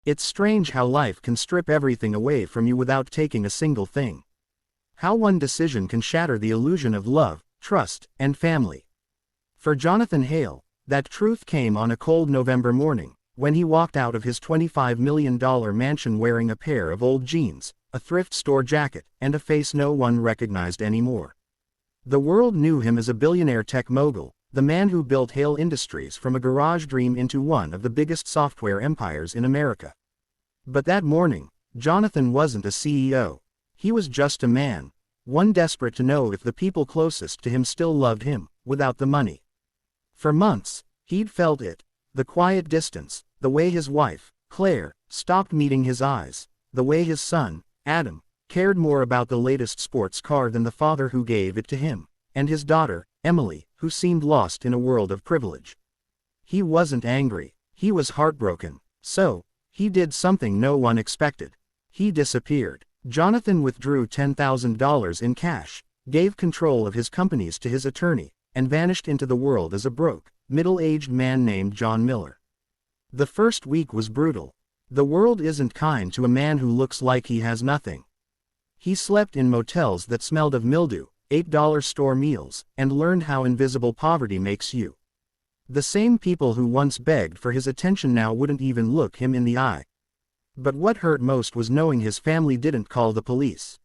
It's strange how life can strip everything away from you without taking a single thing. How one decision can shatter the illusion of love, trust, and family. For Jonathan Hale, that truth came on a cold November morning, when he walked out of his $25 million mansion wearing a pair of old jeans, a thrift store jacket, and a face no one recognized anymore. The world knew him as a billionaire tech mogul, the man who built Hale Industries from a garage dream into one of the biggest software empires in America. But that morning, Jonathan wasn't a CEO. He was just a man, one desperate to know if the people closest to him still loved him, without the money. For months, he'd felt it, the quiet distance, the way his wife, Claire, stopped meeting his eyes, the way his son, Adam, cared more about the latest sports car than the father who gave it to him, and his daughter, Emily, who seemed lost in a world of privilege. He wasn't angry, he was heartbroken, so, he did something no one expected. He disappeared. Jonathan withdrew $10,000 in cash, gave control of his companies to his attorney, and vanished into the world as a broke, middle-aged man named John Miller. The first week was brutal. The world isn't kind to a man who looks like he has nothing. He slept in motels that smelled of mildew, $8 store meals, and learned how invisible poverty makes you. The same people who once begged for his attention now wouldn't even look him in the eye. But what hurt most was knowing his family didn't call the police.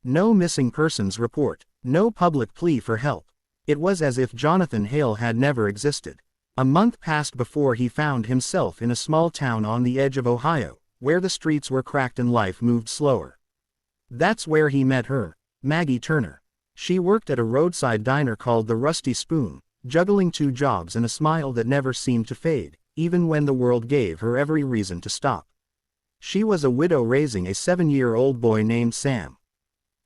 No missing persons report, no public plea for help. It was as if Jonathan Hale had never existed. A month passed before he found himself in a small town on the edge of Ohio, where the streets were cracked and life moved slower. That's where he met her, Maggie Turner. She worked at a roadside diner called the Rusty Spoon, juggling two jobs and a smile that never seemed to fade, even when the world gave her every reason to stop. She was a widow raising a 7-year-old boy named Sam.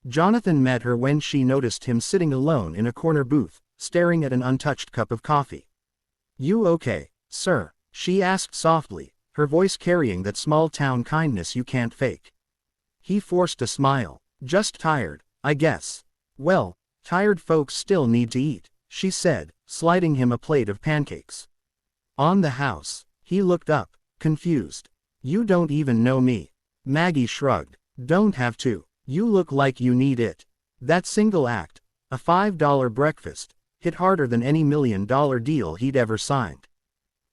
Jonathan met her when she noticed him sitting alone in a corner booth, staring at an untouched cup of coffee. "You okay, sir?" she asked softly, her voice carrying that small-town kindness you can't fake. He forced a smile. "Just tired, I guess." "Well, tired folks still need to eat," she said, sliding him a plate of pancakes. "On the house." He looked up, confused. "You don't even know me." Maggie shrugged. "Don't have to. You look like you need it." That single act, a $5 breakfast, hit harder than any $1 million deal he'd ever signed.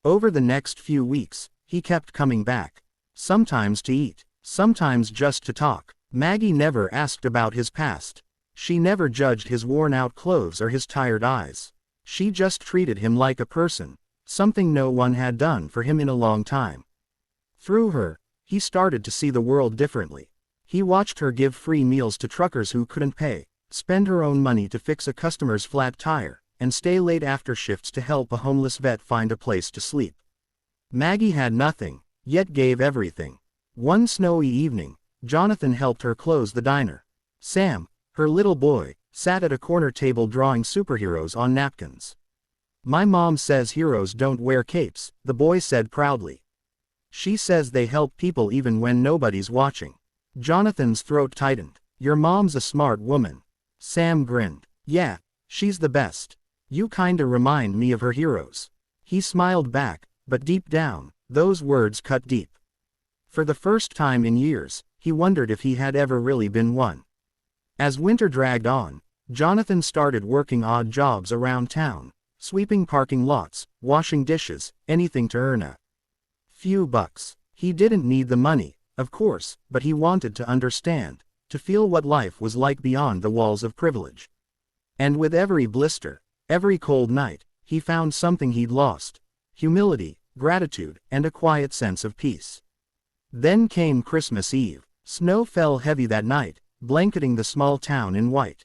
Over the next few weeks, he kept coming back. Sometimes to eat, sometimes just to talk. Maggie never asked about his past. She never judged his worn-out clothes or his tired eyes. She just treated him like a person, something no one had done for him in a long time. Through her, he started to see the world differently. He watched her give free meals to truckers who couldn't pay, spend her own money to fix a customer's flat tire, and stay late after shifts to help a homeless vet find a place to sleep. Maggie had nothing, yet gave everything. One snowy evening, Jonathan helped her close the diner. Sam, her little boy, sat at a corner table drawing superheroes on napkins. "My mom says heroes don't wear capes," the boy said proudly. "She says they help people even when nobody's watching." Jonathan's throat tightened. "Your mom's a smart woman." Sam grinned. "Yeah, she's the best. You kinda remind me of her heroes." He smiled back, but deep down, those words cut deep. For the first time in years, he wondered if he had ever really been one. As winter dragged on, Jonathan started working odd jobs around town, sweeping parking lots, washing dishes, anything to earn a few bucks. He didn't need the money, of course, but he wanted to understand, to feel what life was like beyond the walls of privilege. And with every blister, every cold night, he found something he'd lost: humility, gratitude, and a quiet sense of peace. Then came Christmas Eve. Snow fell heavy that night, blanketing the small town in white.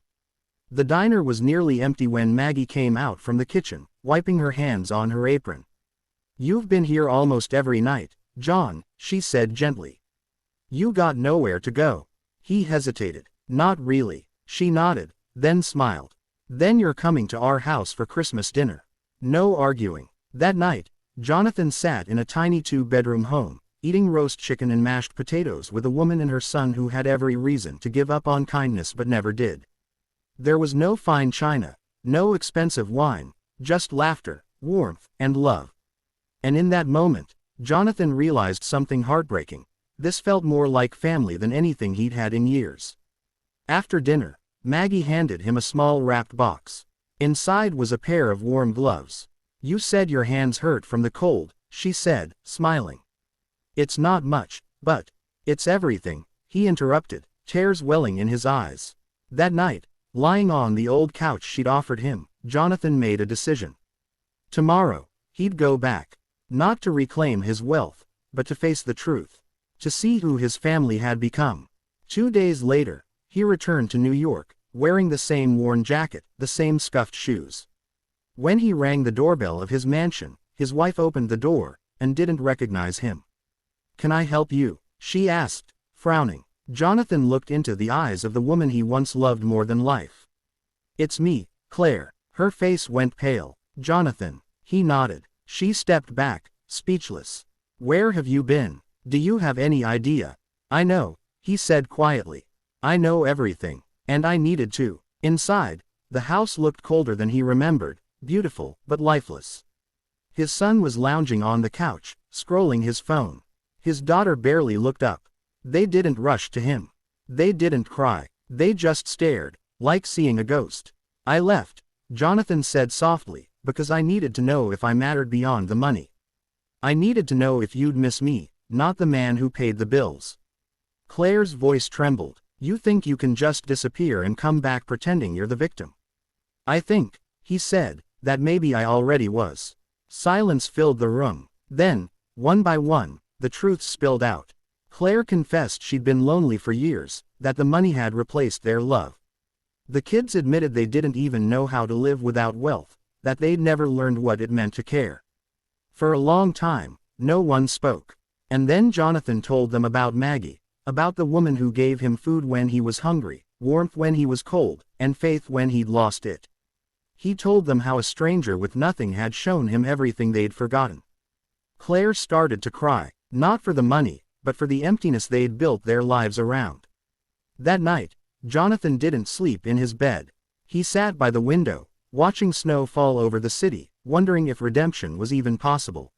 The diner was nearly empty when Maggie came out from the kitchen, wiping her hands on her apron. "You've been here almost every night, John," she said gently. "You got nowhere to go." He hesitated. "Not really." She nodded, then smiled. "Then you're coming to our house for Christmas dinner." No arguing. That night, Jonathan sat in a tiny 2-bedroom home, eating roast chicken and mashed potatoes with a woman and her son who had every reason to give up on kindness but never did. There was no fine china, no expensive wine, just laughter, warmth, and love. And in that moment, Jonathan realized something heartbreaking. This felt more like family than anything he'd had in years. After dinner, Maggie handed him a small wrapped box. Inside was a pair of warm gloves. "You said your hands hurt from the cold," she said, smiling. "It's not much, but it's everything," he interrupted, tears welling in his eyes. That night, lying on the old couch she'd offered him, Jonathan made a decision. Tomorrow, he'd go back. Not to reclaim his wealth, but to face the truth. To see who his family had become. 2 days later, he returned to New York, wearing the same worn jacket, the same scuffed shoes. When he rang the doorbell of his mansion, his wife opened the door, and didn't recognize him. "Can I help you?" she asked, frowning. Jonathan looked into the eyes of the woman he once loved more than life. "It's me, Claire." Her face went pale. "Jonathan." He nodded. She stepped back, speechless. "Where have you been? Do you have any idea?" "I know," he said quietly. "I know everything. And I needed to." Inside, the house looked colder than he remembered, beautiful, but lifeless. His son was lounging on the couch, scrolling his phone. His daughter barely looked up. They didn't rush to him. They didn't cry. They just stared, like seeing a ghost. "I left," Jonathan said softly, "because I needed to know if I mattered beyond the money. I needed to know if you'd miss me, not the man who paid the bills." Claire's voice trembled. "You think you can just disappear and come back pretending you're the victim?" "I think," he said, "that maybe I already was." Silence filled the room. Then, one by one, the truths spilled out. Claire confessed she'd been lonely for years, that the money had replaced their love. The kids admitted they didn't even know how to live without wealth, that they'd never learned what it meant to care. For a long time, no one spoke. And then Jonathan told them about Maggie, about the woman who gave him food when he was hungry, warmth when he was cold, and faith when he'd lost it. He told them how a stranger with nothing had shown him everything they'd forgotten. Claire started to cry, not for the money, but for the emptiness they'd built their lives around. That night, Jonathan didn't sleep in his bed. He sat by the window, watching snow fall over the city, wondering if redemption was even possible.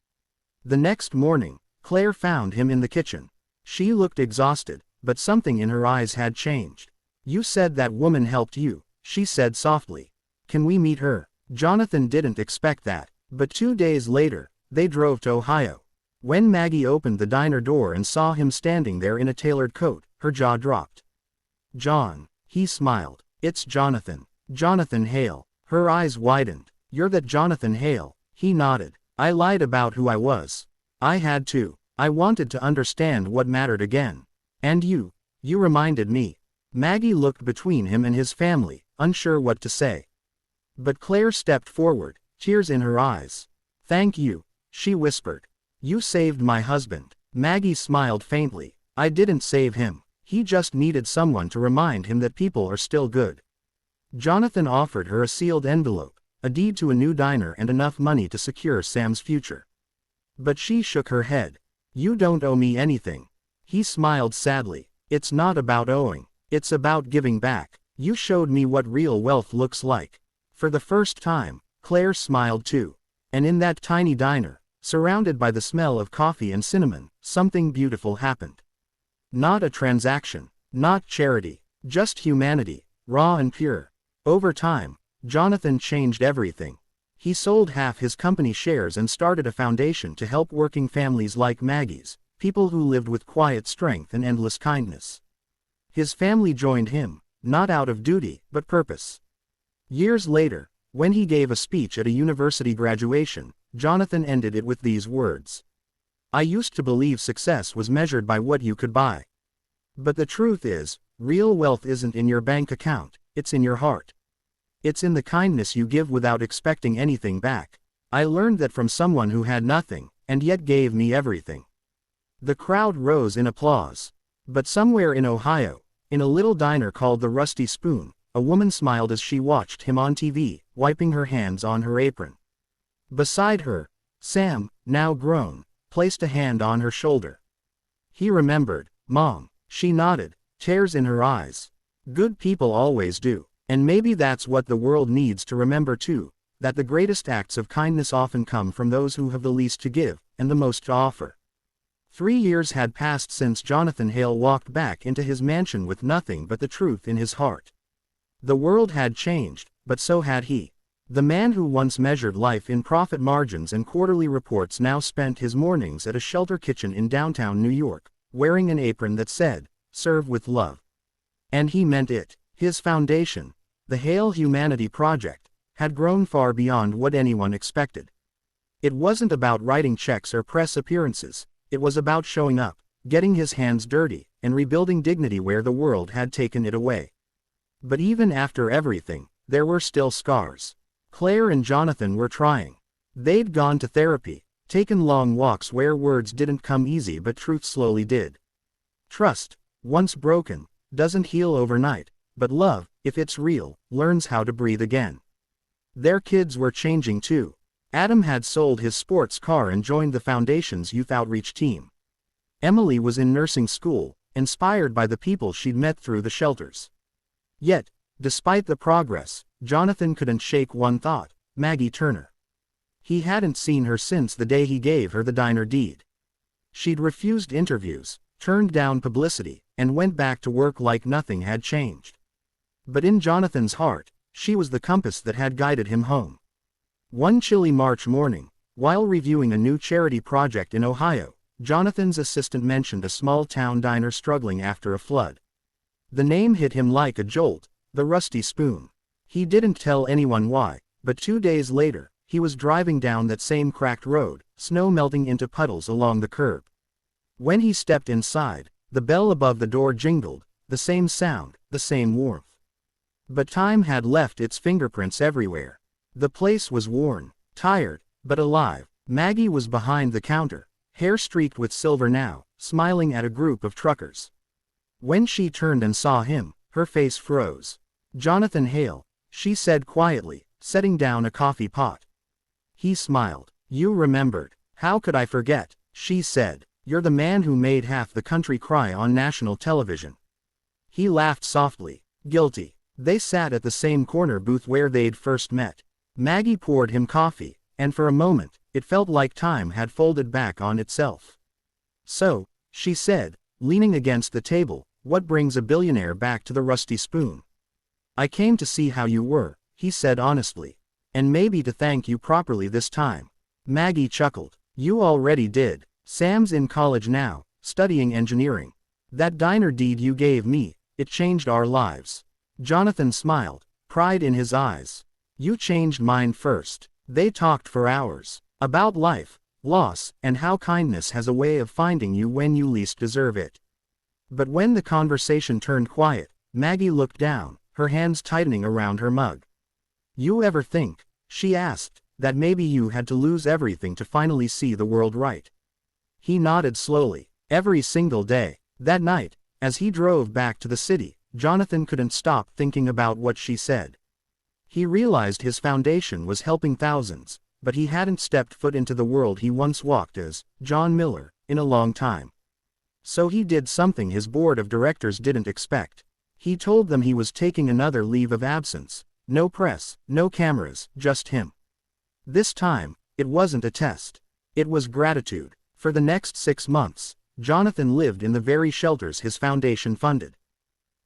The next morning, Claire found him in the kitchen. She looked exhausted, but something in her eyes had changed. "You said that woman helped you," she said softly. "Can we meet her?" Jonathan didn't expect that, but 2 days later, they drove to Ohio. When Maggie opened the diner door and saw him standing there in a tailored coat, her jaw dropped. "John," he smiled. "It's Jonathan. Jonathan Hale." Her eyes widened. "You're that Jonathan Hale." He nodded. "I lied about who I was. I had to. I wanted to understand what mattered again. And you reminded me." Maggie looked between him and his family, unsure what to say. But Claire stepped forward, tears in her eyes. "Thank you," she whispered. "You saved my husband." Maggie smiled faintly. "I didn't save him. He just needed someone to remind him that people are still good." Jonathan offered her a sealed envelope, a deed to a new diner and enough money to secure Sam's future. But she shook her head. "You don't owe me anything." He smiled sadly. "It's not about owing. It's about giving back. You showed me what real wealth looks like." For the first time, Claire smiled too. And in that tiny diner, surrounded by the smell of coffee and cinnamon, something beautiful happened. Not a transaction, not charity, just humanity, raw and pure. Over time, Jonathan changed everything. He sold half his company shares and started a foundation to help working families like Maggie's, people who lived with quiet strength and endless kindness. His family joined him, not out of duty, but purpose. Years later, when he gave a speech at a university graduation, Jonathan ended it with these words. "I used to believe success was measured by what you could buy. But the truth is, real wealth isn't in your bank account, it's in your heart. It's in the kindness you give without expecting anything back. I learned that from someone who had nothing, and yet gave me everything." The crowd rose in applause. But somewhere in Ohio, in a little diner called the Rusty Spoon, a woman smiled as she watched him on TV, wiping her hands on her apron. Beside her, Sam, now grown, placed a hand on her shoulder. He remembered. "Mom." She nodded, tears in her eyes. Good people always do. And maybe that's what the world needs to remember too, that the greatest acts of kindness often come from those who have the least to give, and the most to offer. 3 years had passed since Jonathan Hale walked back into his mansion with nothing but the truth in his heart. The world had changed, but so had he. The man who once measured life in profit margins and quarterly reports now spent his mornings at a shelter kitchen in downtown New York, wearing an apron that said, "Serve with love." And he meant it. His foundation, the Hale Humanity Project, had grown far beyond what anyone expected. It wasn't about writing checks or press appearances, it was about showing up, getting his hands dirty, and rebuilding dignity where the world had taken it away. But even after everything, there were still scars. Claire and Jonathan were trying. They'd gone to therapy, taken long walks where words didn't come easy but truth slowly did. Trust, once broken, doesn't heal overnight, but love, if it's real, learns how to breathe again. Their kids were changing too. Adam had sold his sports car and joined the Foundation's youth outreach team. Emily was in nursing school, inspired by the people she'd met through the shelters. Yet, despite the progress, Jonathan couldn't shake one thought: Maggie Turner. He hadn't seen her since the day he gave her the diner deed. She'd refused interviews, turned down publicity, and went back to work like nothing had changed. But in Jonathan's heart, she was the compass that had guided him home. One chilly March morning, while reviewing a new charity project in Ohio, Jonathan's assistant mentioned a small-town diner struggling after a flood. The name hit him like a jolt: the Rusty Spoon. He didn't tell anyone why, but 2 days later, he was driving down that same cracked road, snow melting into puddles along the curb. When he stepped inside, the bell above the door jingled, the same sound, the same warmth. But time had left its fingerprints everywhere. The place was worn, tired, but alive. Maggie was behind the counter, hair streaked with silver now, smiling at a group of truckers. When she turned and saw him, her face froze. "Jonathan Hale," she said quietly, setting down a coffee pot. He smiled. "You remembered. How could I forget?" she said. "You're the man who made half the country cry on national television." He laughed softly. "Guilty." They sat at the same corner booth where they'd first met. Maggie poured him coffee, and for a moment, it felt like time had folded back on itself. "So," she said, leaning against the table, "what brings a billionaire back to the Rusty Spoon?" "I came to see how you were," he said honestly. "And maybe to thank you properly this time." Maggie chuckled. "You already did. Sam's in college now, studying engineering. That diner deed you gave me, it changed our lives." Jonathan smiled, pride in his eyes. "You changed mine first." They talked for hours. About life, loss, and how kindness has a way of finding you when you least deserve it. But when the conversation turned quiet, Maggie looked down, her hands tightening around her mug. "You ever think," she asked, "that maybe you had to lose everything to finally see the world right?" He nodded slowly. "Every single day." That night, as he drove back to the city, Jonathan couldn't stop thinking about what she said. He realized his foundation was helping thousands, but he hadn't stepped foot into the world he once walked as John Miller in a long time. So he did something his board of directors didn't expect. He told them he was taking another leave of absence. No press, no cameras, just him. This time, it wasn't a test. It was gratitude. For the next 6 months, Jonathan lived in the very shelters his foundation funded.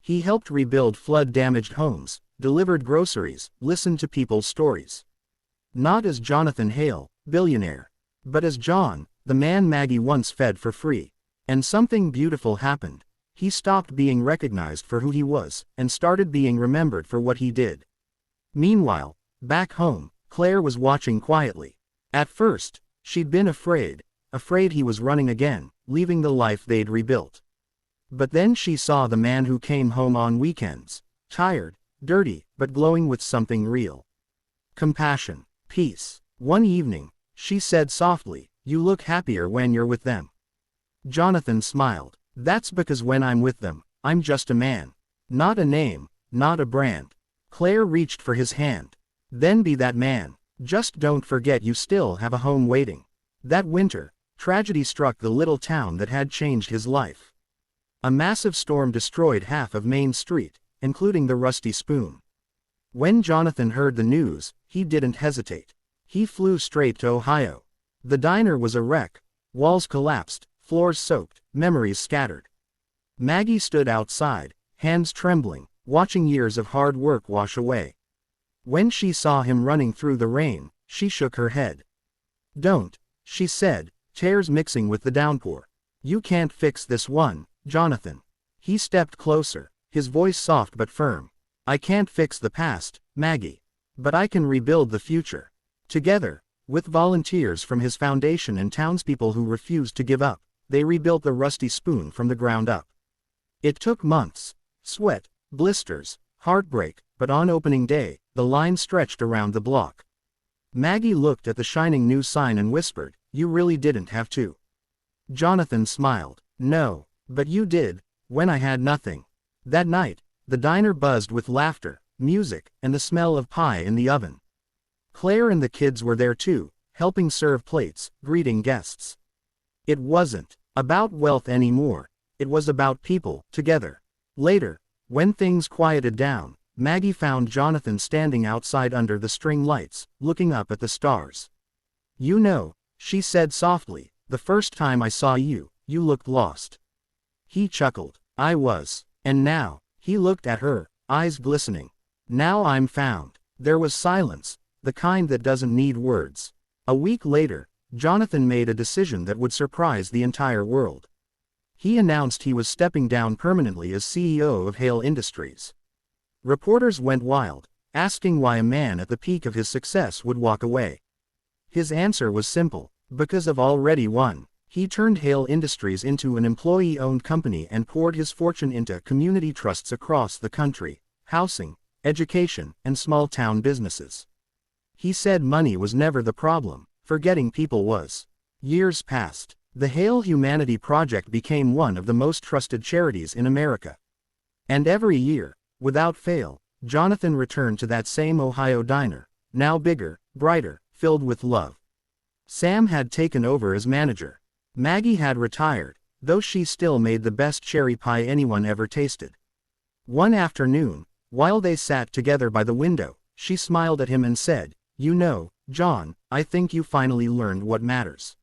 He helped rebuild flood-damaged homes, delivered groceries, listened to people's stories. Not as Jonathan Hale, billionaire, but as John, the man Maggie once fed for free. And something beautiful happened. He stopped being recognized for who he was, and started being remembered for what he did. Meanwhile, back home, Claire was watching quietly. At first, she'd been afraid he was running again, leaving the life they'd rebuilt. But then she saw the man who came home on weekends, tired, dirty, but glowing with something real. Compassion, peace. One evening, she said softly, "You look happier when you're with them." Jonathan smiled. "That's because when I'm with them, I'm just a man. Not a name, not a brand." Claire reached for his hand. "Then be that man. Just don't forget you still have a home waiting." That winter, tragedy struck the little town that had changed his life. A massive storm destroyed half of Main Street, including the Rusty Spoon. When Jonathan heard the news, he didn't hesitate. He flew straight to Ohio. The diner was a wreck, Walls collapsed, floors soaked, memories scattered. Maggie stood outside, hands trembling, watching years of hard work wash away. When she saw him running through the rain, she shook her head. "Don't," she said, tears mixing with the downpour. "You can't fix this one, Jonathan." He stepped closer, his voice soft but firm. "I can't fix the past, Maggie. But I can rebuild the future." Together, with volunteers from his foundation and townspeople who refused to give up, they rebuilt the Rusty Spoon from the ground up. It took months, sweat, blisters, heartbreak, but on opening day, the line stretched around the block. Maggie looked at the shining new sign and whispered, "You really didn't have to." Jonathan smiled. "No, but you did, when I had nothing." That night, the diner buzzed with laughter, music, and the smell of pie in the oven. Claire and the kids were there too, helping serve plates, greeting guests. It wasn't about wealth anymore, it was about people, together. Later, when things quieted down, Maggie found Jonathan standing outside under the string lights, looking up at the stars. "You know," she said softly, "the first time I saw you, you looked lost." He chuckled. "I was. And now," he looked at her, eyes glistening. "Now I'm found." There was silence, the kind that doesn't need words. A week later, Jonathan made a decision that would surprise the entire world. He announced he was stepping down permanently as CEO of Hale Industries. Reporters went wild, asking why a man at the peak of his success would walk away. His answer was simple: because I've already won. He turned Hale Industries into an employee-owned company and poured his fortune into community trusts across the country, housing, education, and small-town businesses. He said money was never the problem, forgetting people was. Years passed. The Hale Humanity Project became one of the most trusted charities in America. And every year, without fail, Jonathan returned to that same Ohio diner, now bigger, brighter, filled with love. Sam had taken over as manager. Maggie had retired, though she still made the best cherry pie anyone ever tasted. One afternoon, while they sat together by the window, she smiled at him and said, "You know, John, I think you finally learned what matters."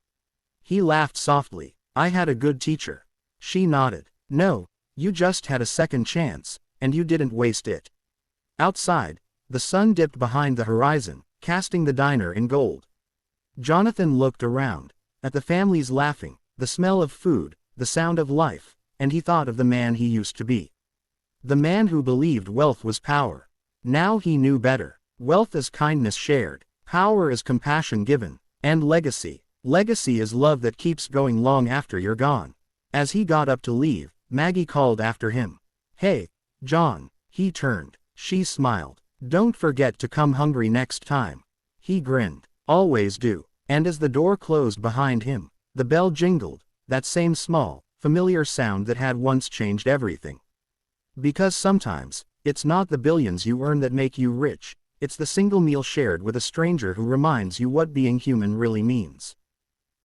He laughed softly. "I had a good teacher." She nodded. "No, you just had a second chance, and you didn't waste it." Outside, the sun dipped behind the horizon, casting the diner in gold. Jonathan looked around, at the families laughing, the smell of food, the sound of life, and he thought of the man he used to be. The man who believed wealth was power. Now he knew better. Wealth is kindness shared, power is compassion given, and legacy. Legacy is love that keeps going long after you're gone. As he got up to leave, Maggie called after him. "Hey, John." He turned. She smiled. "Don't forget to come hungry next time." He grinned. "Always do." And as the door closed behind him, the bell jingled, that same small, familiar sound that had once changed everything. Because sometimes, it's not the billions you earn that make you rich, it's the single meal shared with a stranger who reminds you what being human really means.